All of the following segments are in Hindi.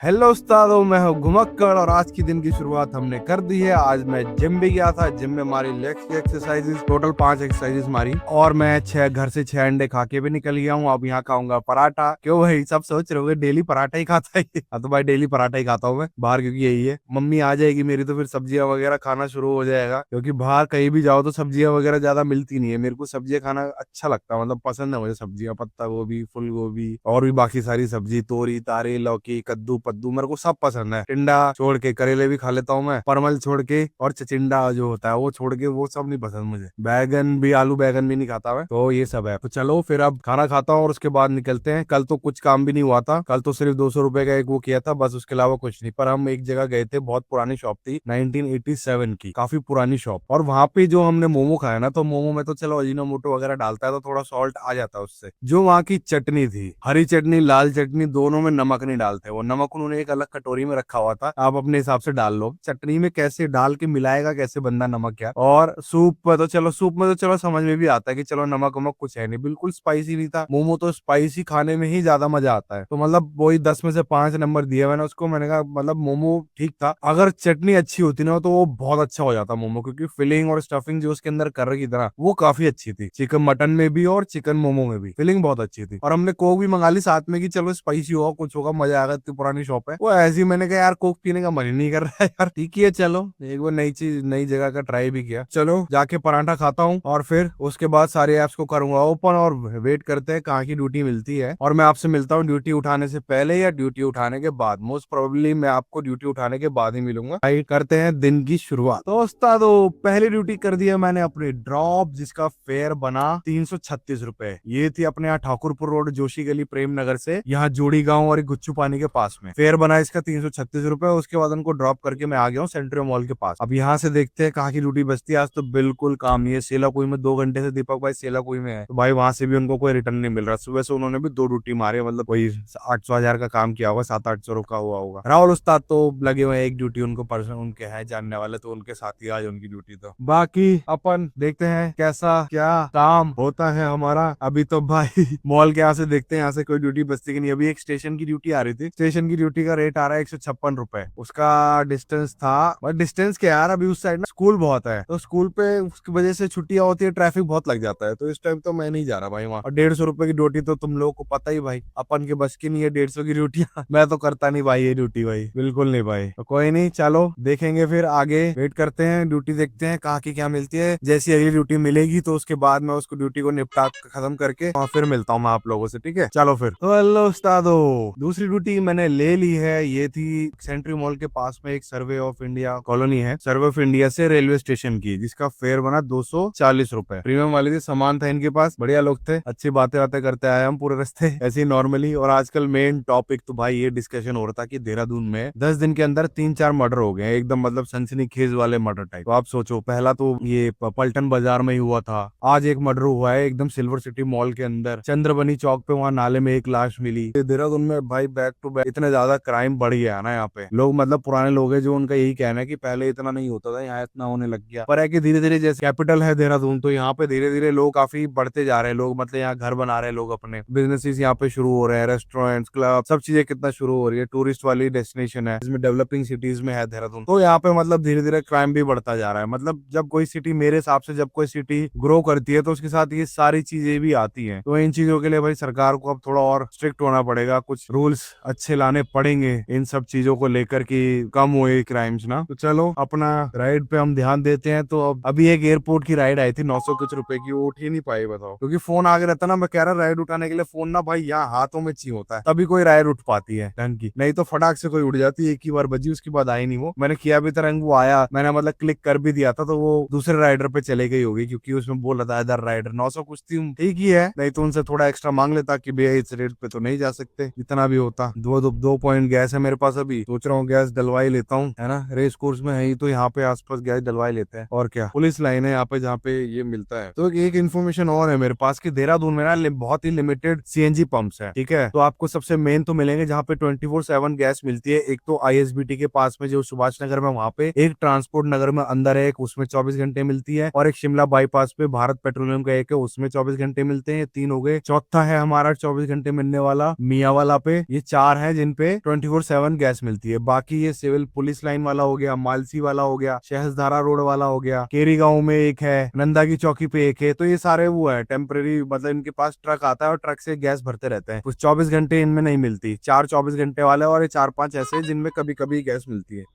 हेलो उस्तादों, मैं हूँ घुमक्कड़ और आज की दिन की शुरुआत हमने कर दी है। आज मैं जिम भी गया था। जिम में मारी लेग्स की एक्सरसाइजेस, टोटल 5 एक्सरसाइजेस मारी और मैं घर से 6 अंडे खा के भी निकल गया हूँ। अब यहाँ खाऊंगा पराठा। क्यों भाई, सब सोच रहे होंगे डेली पराठा ही खाता है ये। हाँ तो भाई डेली पराठा ही खाता हूँ मैं बाहर, क्योंकि यही है। मम्मी आ जाएगी मेरी तो फिर सब्जियां वगैरह खाना शुरू हो जाएगा, क्योंकि बाहर कहीं भी जाओ तो सब्जियां वगैरह ज्यादा मिलती नहीं है। मेरे को सब्जियां खाना अच्छा लगता है, मतलब पसंद है मुझे सब्जियां। पत्ता गोभी, फूल गोभी और भी बाकी सारी सब्जी, तोरी तारी लौकी कद्दू पद्दू, मेरे को सब पसंद है। टिंडा छोड़ के करेले भी खा लेता हूँ मैं, परमल छोड़ के, और चिचिंडा जो होता है वो छोड़ के, वो सब नहीं पसंद मुझे। बैगन भी, आलू बैगन भी नहीं खाता मैं। तो ये सब है। तो चलो फिर अब खाना खाता हूँ और उसके बाद निकलते हैं। कल तो कुछ काम भी नहीं हुआ था, कल तो सिर्फ 200 रुपए का एक वो किया था बस, उसके अलावा कुछ नहीं। पर हम एक जगह गए थे, बहुत पुरानी शॉप थी, 1987 की, काफी पुरानी शॉप। और वहां पे जो हमने मोमो खाया ना, तो मोमो में तो चलो अजीनोमोटो वगैरह डालता है तो थोड़ा सॉल्ट आ जाता है उससे। जो वहाँ की चटनी थी, हरी चटनी लाल चटनी, दोनों में नमक नहीं डालते। वो नमक उन्होंने एक अलग कटोरी में रखा हुआ था, आप अपने हिसाब से डाल लो। चटनी में कैसे डाल के मिलाएगा कैसे बंदा नमक यार। और सूप में तो चलो, सूप में तो चलो समझ में भी आता है कि चलो नमक वमक कुछ है नहीं, बिल्कुल स्पाइसी नहीं था। मोमो तो स्पाइसी खाने में ही ज्यादा मजा आता है। तो मतलब वही 10 में से 5 नंबर दिया मैंने उसको। मैंने कहा मतलब मोमो ठीक था, अगर चटनी अच्छी होती ना तो वो बहुत अच्छा हो जाता मोमो, क्योंकि फिलिंग और स्टफिंग जो उसके अंदर कर रखी थी ना, वो काफी अच्छी थी। चिकन मटन में भी और चिकन मोमो में भी फिलिंग बहुत अच्छी थी। और हमने कोक भी मंगा ली साथ में कि चलो स्पाइसी होगा, कुछ होगा, मजा आएगा, इतनी पुरानी शॉप है। वो ऐसी मैंने कहा यार कोक पीने का मन ही नहीं कर रहा है यार। ठीक ही है, चलो एक बार नई चीज नई जगह का ट्राई भी किया। चलो जाके पराठा खाता हूँ और फिर उसके बाद सारे ऐप्स को करूंगा ओपन और वेट करते हैं कहाँ की ड्यूटी मिलती है। और मैं आपसे मिलता हूँ ड्यूटी उठाने से पहले या ड्यूटी उठाने के बाद। मोस्ट प्रोबेबली मैं आपको ड्यूटी उठाने के बाद ही मिलूंगा। भाई करते हैं दिन की शुरुआत। तो उस्तादो, पहली ड्यूटी कर दी है मैंने अपनी ड्रॉप, जिसका फेयर बना 336 रुपए। ये थी अपने यहाँ ठाकुरपुर रोड, जोशी गली, प्रेम नगर से यहाँ जोड़ी गांव और एक गुच्चू पानी के पास में। फेयर बना इसका 336 रुपए। उसके बाद उनको ड्रॉप करके मैं आ गया हूँ सेंट्रल मॉल के पास। अब यहाँ से देखते हैं कहाँ की ड्यूटी बचती है। आज तो बिल्कुल काम नहीं है। सेलाकुई में 2 घंटे से दीपक भाई सेलाकुई में है, तो भाई वहां से भी उनको कोई रिटर्न नहीं मिल रहा। सुबह से उन्होंने भी 2 ड्यूटी मारी, मतलब कोई 800 1000 का काम किया होगा, 700 800 का हुआ होगा। राहुल उस्ताद तो लगे हुए हैं, एक ड्यूटी उनको पर्सन उनके हैं जानने वाले, तो उनके साथ ही आज उनकी ड्यूटी। तो बाकी अपन देखते हैं कैसा क्या काम होता है हमारा। अभी तो भाई मॉल के यहाँ से देखते हैं यहाँ से कोई ड्यूटी बचती कि नहीं। अभी एक स्टेशन की ड्यूटी आ रही थी, स्टेशन की ड्यूटी का रेट आ रहा है 156 रुपए। उसका डिस्टेंस था, बट डिस्टेंस क्या यार, अभी उस साइड ना स्कूल बहुत है, तो स्कूल पे उसकी वजह से छुट्टियां होती है, ट्रैफिक बहुत लग जाता है। तो इस टाइम तो मैं नहीं जा रहा भाई वहाँ। और 150 रुपए की ड्यूटी तो तुम लोगों को पता ही भाई, अपन के बस की नहीं है 150 की ड्यूटियां। मैं तो करता नहीं भाई ये ड्यूटी भाई, बिल्कुल नहीं भाई। तो कोई नहीं, चलो देखेंगे फिर आगे, वेट करते हैं, ड्यूटी देखते हैं कहाँ की क्या मिलती है। जैसी अगली ड्यूटी मिलेगी तो उसके बाद मैं उसको ड्यूटी को निपटा खत्म करके और फिर मिलता हूँ मैं आप लोगों से, ठीक है। चलो फिर, तो हेलो उस्तादो, दूसरी ड्यूटी मैंने ले ली है। ये थी सेंट्री मॉल के पास में एक सर्वे ऑफ इंडिया कॉलोनी है, सर्वे ऑफ इंडिया से रेलवे स्टेशन की, जिसका फेयर बना 240 रुपए। प्रीमियम वाली थी, सामान था इनके पास, बढ़िया लोग थे, अच्छी बातें बातें करते आए हम पूरे रास्ते ऐसे ही नॉर्मली। और आजकल मेन टॉपिक तो भाई ये डिस्कशन हो रहा था कि देहरादून में 10 दिन के अंदर 3 4 मर्डर हो गए, एकदम मतलब सनसनीखेज वाले मर्डर टाइप। तो आप सोचो, पहला तो ये पलटन बाजार में ही हुआ था, आज एक मर्डर हुआ है एकदम सिल्वर सिटी मॉल के अंदर, चंद्रबनी चौक पे, वहां नाले में एक लाश मिली। देहरादून में भाई बैक टू बैक इतने ज्यादा क्राइम बढ़ गया है ना यहाँ पे। लोग मतलब पुराने लोग हैं जो, उनका यही कहना है कि पहले इतना नहीं होता था, यहाँ इतना होने लग गया। पर है कि धीरे धीरे, जैसे कैपिटल है देहरादून, तो यहाँ पे धीरे धीरे लोग काफी बढ़ते जा रहे हैं। लोग मतलब यहाँ घर बना रहे हैं, लोग अपने बिजनेसेस यहाँ पे शुरू हो रहे हैं, रेस्टोरेंट्स क्लब सब चीजें कितना शुरू हो रही है। टूरिस्ट वाली डेस्टिनेशन है, इसमें डेवलपिंग सिटीज में है देहरादून। तो यहाँ पे मतलब धीरे धीरे क्राइम भी बढ़ता जा रहा है। मतलब जब कोई सिटी, मेरे हिसाब से जब कोई सिटी ग्रो करती है तो उसके साथ ये सारी चीजें भी आती हैं। तो इन चीजों के लिए भाई सरकार को अब थोड़ा और स्ट्रिक्ट होना पड़ेगा, कुछ रूल्स अच्छे लाने पड़ेंगे इन सब चीजों को लेकर कि कम हुए क्राइम्स ना। तो चलो अपना राइड पे हम ध्यान देते हैं। तो अब अभी एक एयरपोर्ट की राइड आई थी 900 कुछ रुपए की, वो उठ ही नहीं पाई बताओ, क्योंकि फोन आगे रहता ना। मैं कह रहा राइड उठाने के लिए फोन ना भाई यहाँ हाथों में चाहिए होता है, तभी कोई राइड उठ पाती है ढंग की, नहीं तो फटाक से कोई उठ जाती है। एक ही बार बजी, उसके बाद आई नहीं वो। मैंने किया भी तरंग, वो आया, मैंने मतलब क्लिक कर भी दिया था, तो वो दूसरे राइडर पे चले गई होगी, क्योंकि उसमें बोल रहा था इधर राइडर 900 कुछ थी। ठीक ही है, नहीं तो उनसे थोड़ा एक्स्ट्रा मांग लेता कि भैया इस रेट पे तो नहीं जा सकते, इतना भी होता। 2 पॉइंट गैस है मेरे पास, अभी सोच रहा हूँ गैस डलवा ही लेता हूँ, है ना। रेस कोर्स में है ही तो यहाँ पे आसपास गैस डलवा ही लेते हैं। और क्या, पुलिस लाइन है यहाँ पे जहाँ पे ये मिलता है। तो एक इन्फॉर्मेशन और है मेरे पास कि देहरादून में ना बहुत ही लिमिटेड सीएनजी पंप्स है, ठीक है। तो आपको सबसे मेन तो मिलेंगे जहाँ पे 24/7 गैस मिलती है। एक तो आईएसबीटी के पास में जो सुभाष नगर में वहां पे, एक ट्रांसपोर्ट नगर में अंदर है एक, उसमें 24 घंटे मिलती है, और एक शिमला बाईपास पे भारत पेट्रोलियम का एक है, उसमें 24 घंटे मिलते हैं। 3 हो गए। चौथा है हमारा 24 घंटे मिलने वाला मियावाला पे। ये 4 है जिन पे पे 24/7 गैस मिलती है। बाकी ये सिविल पुलिस लाइन वाला हो गया, मालसी वाला हो गया, शहसधारा रोड वाला हो गया, केरी गांव में एक है, नंदा की चौकी पे एक है। तो ये सारे वो है टेम्परेरी, मतलब इनके पास ट्रक आता है और ट्रक से गैस भरते रहते हैं। कुछ 24 घंटे इनमें नहीं मिलती, 4 24 घंटे वाले और ये 4 5 ऐसे हैं जिनमें कभी कभी गैस मिलती है,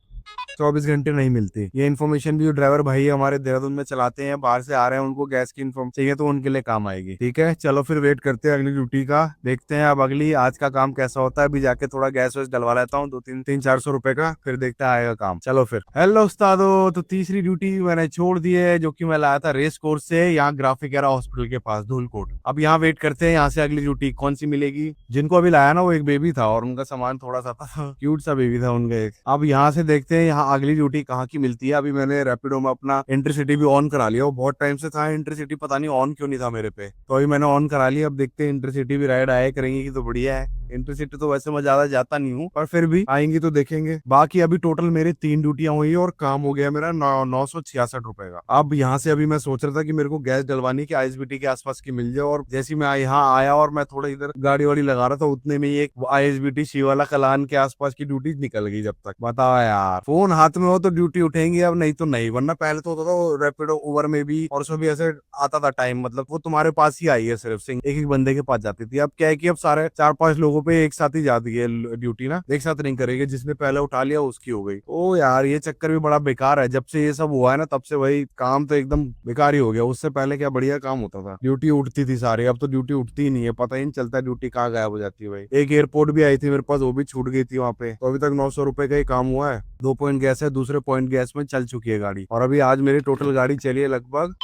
24 घंटे नहीं मिलती। ये इन्फॉर्मेशन भी जो ड्राइवर भाई हमारे देहरादून में चलाते हैं, बाहर से आ रहे हैं, उनको गैस की इन्फॉर्म चाहिए तो उनके लिए काम आएगी। ठीक है, चलो फिर वेट करते हैं अगली ड्यूटी का, देखते हैं अब अगली आज का काम कैसा होता है। अभी जाके थोड़ा गैस वैस डलवा लेता हूँ, 2 3 400 रुपए का, फिर देखते हैं आएगा काम। चलो फिर। हेलो उस्तादो, तो तीसरी ड्यूटी मैंने छोड़ दी है, जो कि मैं लाया था रेस कोर्स से, यहाँ ग्राफिक एरा हॉस्पिटल के पास धूलकोट। अब यहाँ वेट करते हैं यहाँ से अगली ड्यूटी कौन सी मिलेगी। जिनको अभी लाया ना वो एक बेबी था और उनका सामान थोड़ा सा था, क्यूट सा बेबी था उनका एक। अब यहाँ से देखते हैं यहाँ अगली ड्यूटी कहाँ की मिलती है। अभी मैंने रैपिडो में अपना इंटरसिटी भी ऑन करा लिया, वो बहुत टाइम से था इंटरसिटी, पता नहीं ऑन क्यों नहीं था मेरे पे, तो अभी मैंने ऑन करा लिया। अब देखते हैं इंटरसिटी भी राइड आया करेंगे कि तो बढ़िया है। इंटरसिटी तो वैसे मैं ज्यादा जाता नहीं हूँ, पर फिर भी आएंगी तो देखेंगे। बाकी अभी टोटल मेरे 3 ड्यूटियां हुई और काम हो गया मेरा 966 रुपए का। अब यहाँ से अभी मैं सोच रहा था कि मेरे को गैस डलवानी की आईएसबीटी के आसपास की मिल जाए, और जैसे मैं यहाँ आया और मैं थोड़ा इधर गाड़ी वाड़ी लगा रहा था, उतने में ही एक आईएसबीटी शिवाला कलान के आसपास की ड्यूटी निकल गई। जब तक बताओ यार, फोन हाथ में हो तो ड्यूटी उठेंगी, अब नहीं तो नहीं। वरना पहले तो होता था रैपिडो उबर में भी और उसमें भी ऐसे आता था टाइम, मतलब वो तुम्हारे पास ही आई है, सिर्फ एक एक बंदे के पास जाती थी। अब क्या है कि अब सारे 4 5 लोगों पे एक साथ ही जाती है ड्यूटी ना, एक साथ नहीं करेगी, जिसने पहले उठा लिया उसकी हो गई। ओ यार ये चक्कर भी बड़ा बेकार है, जब से ये सब हुआ है ना तब से वही काम तो एकदम बेकार ही हो गया। उससे पहले क्या बढ़िया काम होता था, ड्यूटी उठती थी सारी, अब तो ड्यूटी उठती ही नहीं है, पता ही नहीं चलता ड्यूटी कहाँ गायब हो जाती है भाई। एक एयरपोर्ट भी आई थी मेरे पास, वो भी छूट गई थी वहां पे, तो अभी तक 900 रुपए का ही काम हुआ है। 2 पॉइंट गैस है, दूसरे पॉइंट गैस में चल चुकी है गाड़ी, और अभी आज मेरी टोटल गाड़ी चली है लगभग,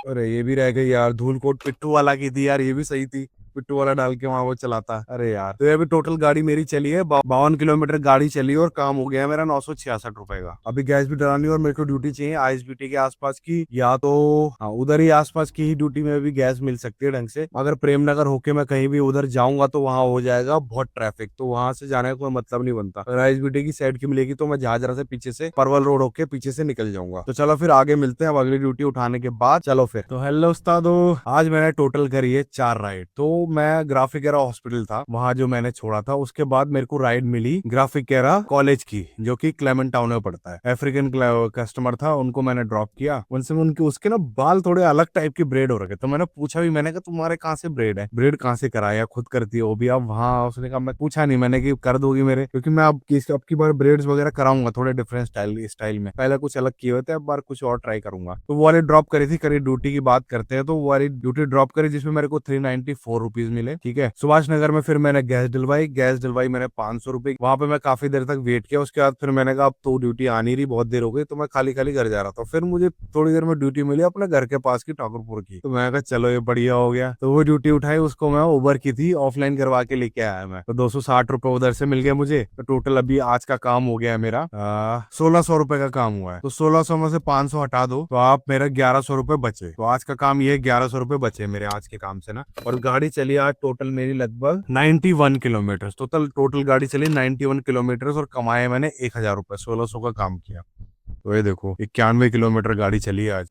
अरे ये भी रह गई यार, धूलकोट पिट्टू वाला की थी यार, ये भी सही थी, पिट्टू वाला डाल के वहां वो चलाता। अरे यार, तो ये अभी टोटल गाड़ी मेरी चली है 52 किलोमीटर गाड़ी चली और काम हो गया है मेरा 966 रुपए का। अभी गैस भी डलानी और मेरे को ड्यूटी चाहिए आईएसबीटी के आसपास की, या तो हाँ उधर ही आसपास की ही ड्यूटी में भी गैस मिल सकती है ढंग से। अगर प्रेमनगर होके मैं कहीं भी उधर जाऊंगा तो वहां हो जाएगा बहुत ट्रैफिक, तो वहां से जाने का कोई मतलब नहीं बनता। अगर आईएसबीटी की साइड की मिलेगी तो मैं जहाजरा से पीछे से परवल रोड होके पीछे से निकल जाऊंगा। तो चलो फिर आगे मिलते हैं अब अगली ड्यूटी उठाने के बाद। चलो फिर। तो हेलो उस्तादो, आज मैंने टोटल करी है 4 राइड। तो मैं ग्राफिक एरा हॉस्पिटल था वहां जो मैंने छोड़ा था, उसके बाद मेरे को राइड मिली ग्राफिक एरा कॉलेज की, जो कि क्लेमेंट टाउन में पड़ता है। अफ्रीकन कस्टमर था, उनको मैंने ड्रॉप किया। उनसे उनके उसके ना बाल थोड़े अलग टाइप के ब्रेड हो रखे, तो मैंने पूछा भी, मैंने कहा तुम्हारे कहाँ से ब्रेड है, ब्रेड कहाँ से कराया, खुद करती है वो भी? अब वहाँ उसने कहा, मैं पूछा नहीं मैंने कि कर दोगी मेरे, क्योंकि मैं अब की बार ब्रेड्स वगैरह कराऊंगा थोड़े डिफरेंट स्टाइल में। पहले कुछ अलग किए होते हैं, अब बार कुछ और ट्राई करूंगा। तो वो वाली ड्रॉप करी थी। करी ड्यूटी की बात करते हैं तो वो वाली ड्यूटी ड्रॉप करी जिसमें मेरे को 394 रुपीज मिले। ठीक है, सुभाष नगर में फिर मैंने गैस डलवाई मैंने 500 रुपए। वहां पे मैं काफी देर तक वेट किया, उसके बाद फिर मैंने कहा अब तो ड्यूटी आ नहीं रही, बहुत देर हो गई, तो मैं खाली खाली घर जा रहा था। फिर मुझे थोड़ी देर में ड्यूटी मिली अपने घर के पास की ठाकुरपुर की, तो मैंने कहा चलो ये बढ़िया हो गया। तो वो ड्यूटी उठाई, उसको मैं उबर की थी, ऑफलाइन करवा के लेके आया मैं, तो 260 रुपए उधर से मिल गया मुझे। तो टोटल अभी आज का काम हो गया है मेरा 1600 रुपए का काम हुआ है। तो 1600 में से 500 हटा दो तो आप मेरा 1100 रुपए बचे। तो आज का काम ये 1100 रुपए बचे मेरे आज के काम से ना। और गाड़ी चली आज टोटल मेरी लगभग 91 किलोमीटर, टोटल गाड़ी चली 91 किलोमीटर और कमाए मैंने 1000 रुपए। 1600 का काम किया, तो ये देखो 91 किलोमीटर गाड़ी चली है आज।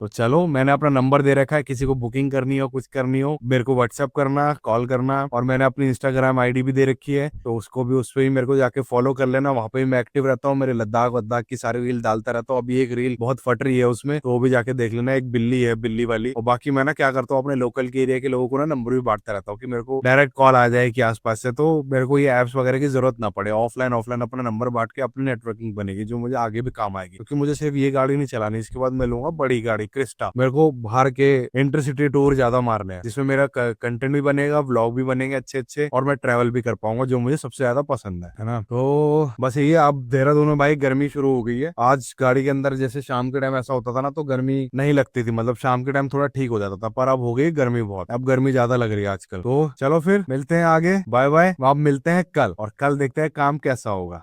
तो चलो, मैंने अपना नंबर दे रखा है, किसी को बुकिंग करनी हो कुछ करनी हो मेरे को व्हाट्सएप करना, कॉल करना। और मैंने अपनी इंस्टाग्राम आईडी भी दे रखी है, तो उसको भी, उस पर भी मेरे को जाके फॉलो कर लेना। वहां पे भी मैं एक्टिव रहता हूँ, मेरे लद्दाख वद्दाख की सारी रील डालता रहता हूँ। अभी एक रील बहुत फट रही है उसमें, तो वो भी जाके देख लेना। एक बिल्ली है, बिल्ली वाली। और बाकी मैं ना क्या करता हूँ, अपने लोकल के एरिया के लोगों को ना नंबर भी बांटता रहता हूँ कि मेरे को डायरेक्ट कॉल आ जाए कि आसपास से, तो मेरे को ये एप्स वगैरह की जरूरत ना पड़े। ऑफलाइन अपना नंबर बांट के अपनी नेटवर्किंग बनेगी, जो मुझे आगे भी काम आएगी। क्योंकि मुझे सिर्फ ये गाड़ी नहीं चलानी, इसके बाद मैं लूंगा बड़ी गाड़ी क्रिस्टा। मेरे को बाहर के इंटरसिटी टूर ज्यादा मारने हैं, जिसमें मेरा कंटेंट भी बनेगा, व्लॉग भी बनेंगे अच्छे अच्छे, और मैं ट्रैवल भी कर पाऊंगा, जो मुझे सबसे ज्यादा पसंद है ना। तो बस यही, अब देहरादून में भाई गर्मी शुरू हो गई है। आज गाड़ी के अंदर जैसे शाम के टाइम ऐसा होता था ना, तो गर्मी नहीं लगती थी, मतलब शाम के टाइम थोड़ा ठीक हो जाता था, पर अब हो गई गर्मी बहुत, अब गर्मी ज्यादा लग रही है आजकल। तो चलो फिर मिलते हैं आगे, बाय बाय। अब मिलते हैं कल, और कल देखते हैं काम कैसा होगा।